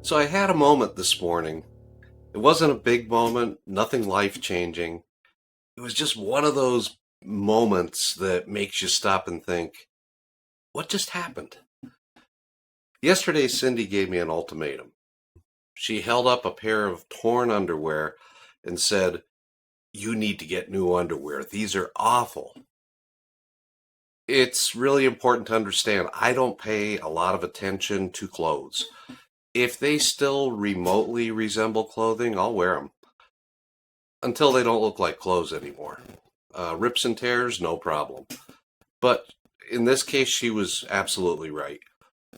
So I had a moment this morning. It wasn't a big moment, nothing life-changing. It was just one of those moments that makes you stop and think, what just happened? Yesterday, Cindy gave me an ultimatum. She held up a pair of torn underwear and said, "You need to get new underwear. These are awful." It's really important to understand I don't pay a lot of attention to clothes. If they still remotely resemble clothing, I'll wear them until they don't look like clothes anymore. Rips and tears, no problem. But in this case, she was absolutely right.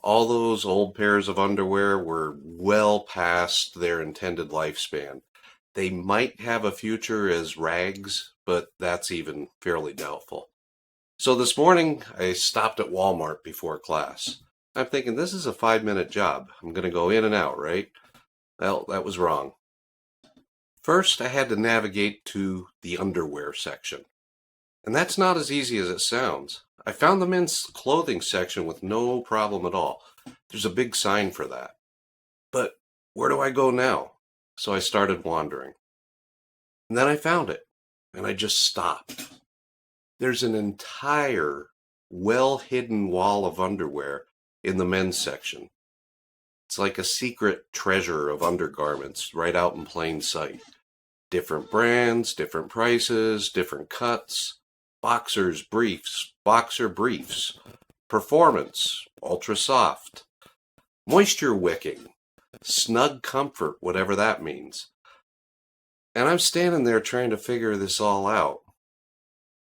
All those old pairs of underwear were well past their intended lifespan. They might have a future as rags, but that's even fairly doubtful. So this morning, I stopped at Walmart before class. I'm thinking this is a 5-minute job. I'm going to go in and out, right? Well, that was wrong. First, I had to navigate to the underwear section. And that's not as easy as it sounds. I found the men's clothing section with no problem at all. There's a big sign for that. But where do I go now? So I started wandering. And then I found it, and I just stopped. There's an entire well-hidden wall of underwear in the men's section. It's like a secret treasure of undergarments right out in plain sight. Different brands, different prices, different cuts. Boxers, briefs, boxer briefs, performance, ultra soft, moisture wicking, snug comfort, whatever that means. And I'm standing there trying to figure this all out.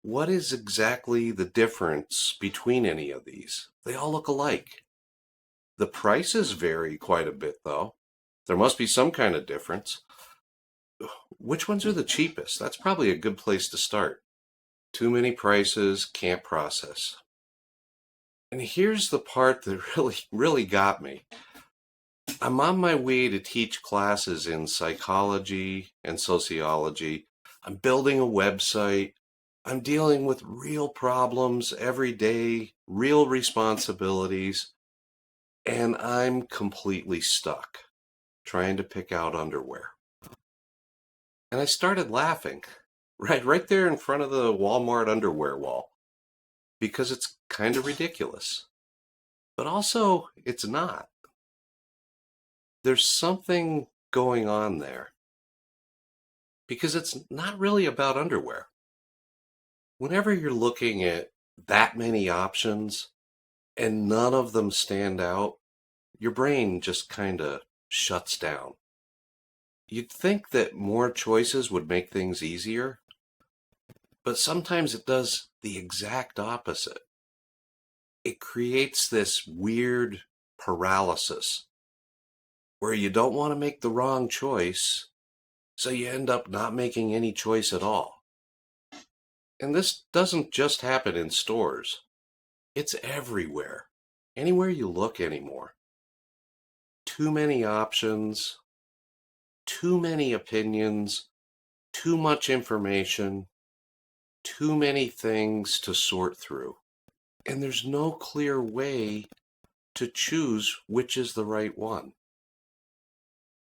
What is exactly the difference between any of these? They all look alike. The prices vary quite a bit, though. There must be some kind of difference. Which ones are the cheapest? That's probably a good place to start. Too many prices, can't process. And here's the part that really got me. I'm on my way to teach classes in psychology and sociology. I'm building a website. I'm dealing with real problems every day, real responsibilities, and I'm completely stuck trying to pick out underwear. And I started laughing right there in front of the Walmart underwear wall because it's kind of ridiculous. But also, it's not. There's something going on there because it's not really about underwear. Whenever you're looking at that many options and none of them stand out, your brain just kind of shuts down. You'd think that more choices would make things easier, but sometimes it does the exact opposite. It creates this weird paralysis where you don't want to make the wrong choice, so you end up not making any choice at all. And this doesn't just happen in stores. It's everywhere. Anywhere you look anymore. Too many options, too many opinions, too much information, too many things to sort through. And there's no clear way to choose which is the right one.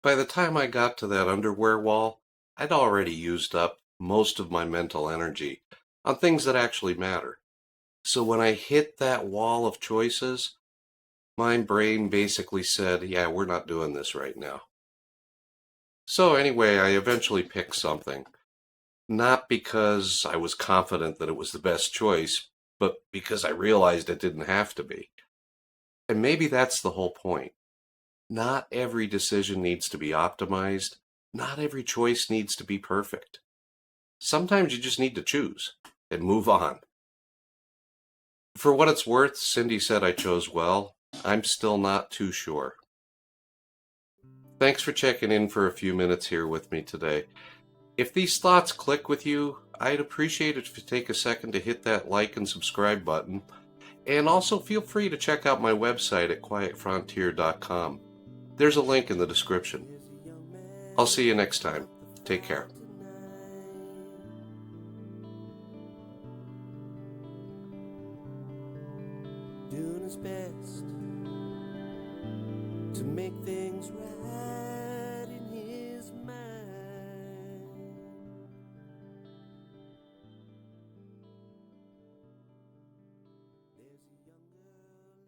By the time I got to that underwear wall, I'd already used up most of my mental energy on things that actually matter. So when I hit that wall of choices, my brain basically said, yeah, we're not doing this right now. So anyway, I eventually picked something. Not because I was confident that it was the best choice, but because I realized it didn't have to be. And maybe that's the whole point. Not every decision needs to be optimized. Not every choice needs to be perfect. Sometimes you just need to choose and move on. For what it's worth, Cindy said I chose well. I'm still not too sure. Thanks for checking in for a few minutes here with me today. If these thoughts click with you, I'd appreciate it if you take a second to hit that like and subscribe button. And also feel free to check out my website at quietfrontier.com. There's a link in the description. I'll see you next time. Take care. Doing his best to make things right.